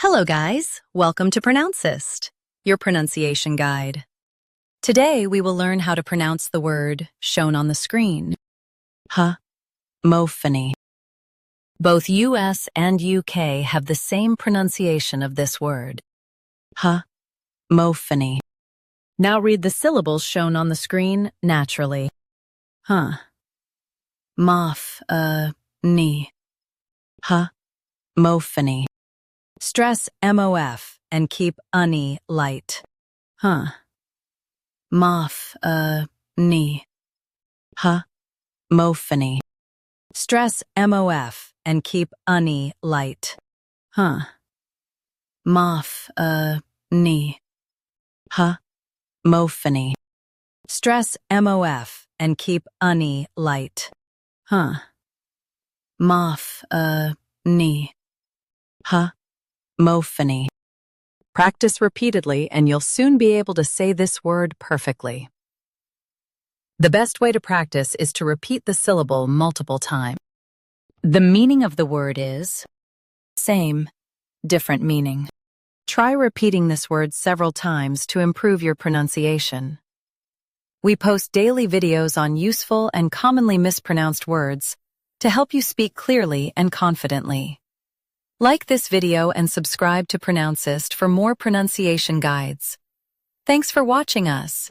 Hello guys, welcome to Pronouncist, your pronunciation guide. Today we will learn how to pronounce the word shown on the screen. HOMOPHONY. Both US and UK have the same pronunciation of this word. HOMOPHONY. Now read the syllables shown on the screen naturally. HOMOPHONY. HOMOPHONY. Stress MOF and keep UNY light. HOMOPHONY. HOMOPHONY. Stress MOF and keep UNY light. HOMOPHONY. HOMOPHONY. Stress MOF and keep UNY light. HOMOPHONY. HOMOPHONY. Practice repeatedly and you'll soon be able to say this word perfectly. The best way to practice is to repeat the syllable multiple times. The meaning of the word is same, different meaning. Try repeating this word several times to improve your pronunciation. We post daily videos on useful and commonly mispronounced words to help you speak clearly and confidently. Like this video and subscribe to Pronouncist for more pronunciation guides. Thanks for watching us.